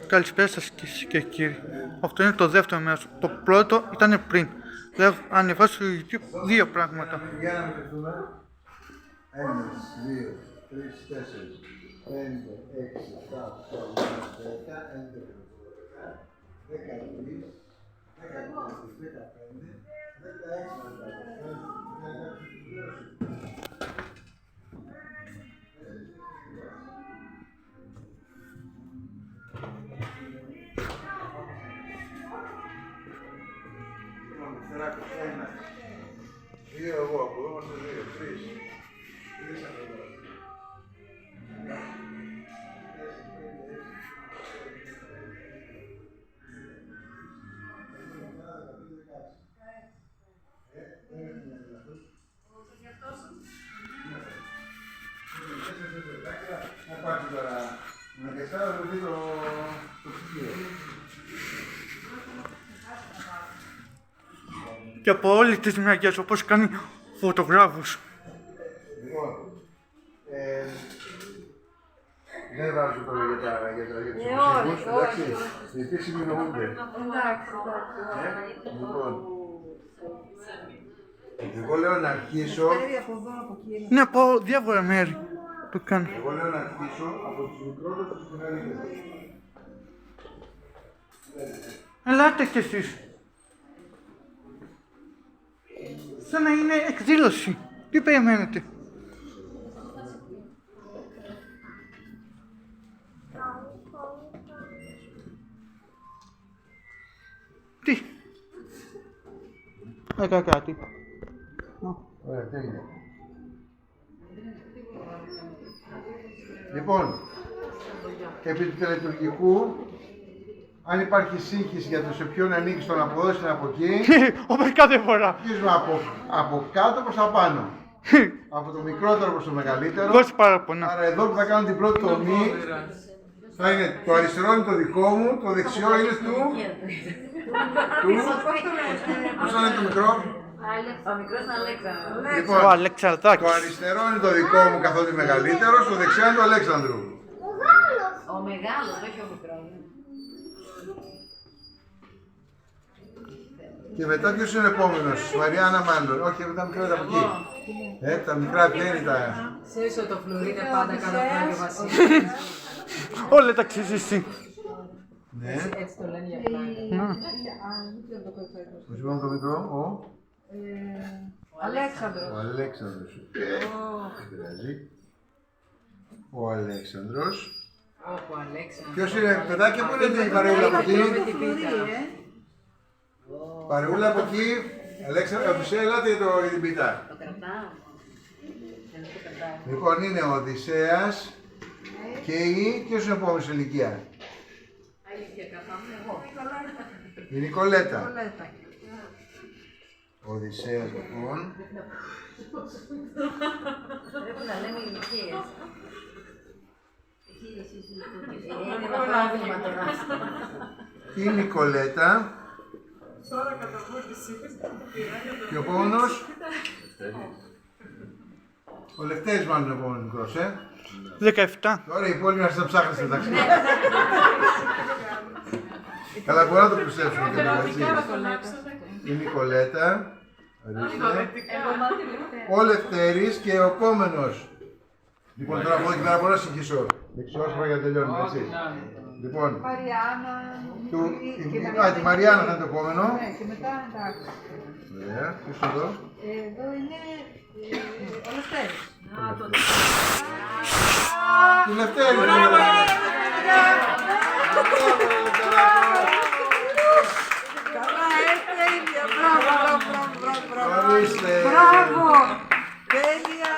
Καλησπέρα σας και κύριοι. Αυτό είναι το δεύτερο μέρος. Το πρώτο ήταν πριν. Ανεβάσει στο YouTube δύο πράγματα. Για να μετρηθούμε. 1, 2, 3, 4, 5, 6, 7, 8, 9, 10, 11, 13, 1, 2 εγώ από εδώ είμαστε 2, 3. Να πάρει τώρα, να κεσάρω το δει το ψυχείο. Και από όλες τις μεριές, όπως κάνει φωτογράφους. Λοιπόν, δεν βάζω τώρα για τους ψυχικούς, εντάξει, γιατί συμμηνωούνται. Λοιπόν, εγώ λέω να αρχίσω. Ναι, από διάφορα μέρη το κάνω. Εγώ λέω να αρχίσω από τους μικρότερους στους μεγαλύτερους. Ελάτε κι εσείς. Σαν να είναι εκδήλωση. Τι περιμένετε? Τι? Έκανα κάτι. Ωραία, τέλεια. Λοιπόν, επί του τελετουργικού, αν υπάρχει σύγχυση για το σε ποιον ανήκει στο να αποδώσει από εκεί, Όπως κάθε φορά. αρχίζουμε από κάτω προς τα πάνω. Από το μικρότερο προς το μεγαλύτερο. Δώσει παράπονα. Άρα εδώ που θα κάνω την πρώτη τομή, θα είναι το αριστερό είναι το δικό μου, το δεξιό είναι του. Πώς θα είναι το μικρό? Ο μικρός είναι Αλέξανδρος. Λοιπόν, Ο Αλεξανδράκης. το αριστερό είναι το δικό μου καθότι μεγαλύτερος, το δεξιό είναι του Αλέξανδρου. Ο μεγάλος, όχι ο μικρός. Και μετά ποιος είναι ο επόμενος, Μαριάννα μάλλον. Όχι, τα μικρά είναι από εκεί. Τα μικρά ποια είναι τα. Ξέρεις ότι το φλουρί είναι πάντα κάτω από τον Άγιο Βασίλη. Όλα τα ξέρεις εσύ. Ναι. Έτσι το λένε για πλάκα. Πώς είπαμε το μικρό, Αλέξανδρος. ο Αλέξανδρος. Δεν πειράζει. Ο Αλέξανδρος. Όπου Αλέξανδρος. Ποιος είναι, παιδάκια, πού είναι η παρεούλα από εκεί? Παρεούλα από εκεί. Αλέξανδρο, Οδυσσέα, ελάτε για την πίτα. Το κρατάω. Δεν το κρατάω. Λοιπόν, είναι ο Οδυσσέας και ποιος είναι ο επόμενος σε ηλικία? Αλήθεια, κρατάμε εγώ. Η Νικολέτα. Ο Οδυσσέας λοιπόν. Πρέπει να λέμε ηλικίες. Είναι ένα πρόβλημα τώρα. Η Νικολέτα. Και ο επόμενος. Ο Λευτέρης μάλλον είναι ο επόμενος μικρός, 17. Τώρα οι υπόλοιποι να σας ψάχνετε εντάξει. Καλά, μπορώ να το πιστέψουμε και τώρα, έτσι. Η Νικολέτα. Ο Λευτέρης και ο επόμενος. Λοιπόν, τώρα από εδώ και πέρα μπορώ να συγχύσω. Δεξιός για να τελειώνουμε, έτσι. Λοιπόν, τη Μαριάννα θα είναι το επόμενο. Ναι, και μετά εντάξει. Ωραία, ποιος είναι εδώ? Εδώ είναι ο Λευτέρης. Του Λευτέρη, Καλά, τέλεια, μπράβο. ορίστε. Μπράβο, τέλεια.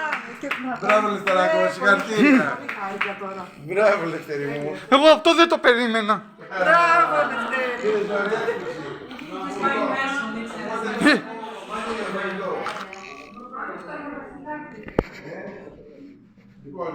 Μπράβο Λευτεράκο, συγχαρητήρια. Χάρηκα τώρα. Μπράβο Λευτέρη μου. Εγώ αυτό δεν το περίμενα. Μπράβο, Λευτέρη. Λοιπόν,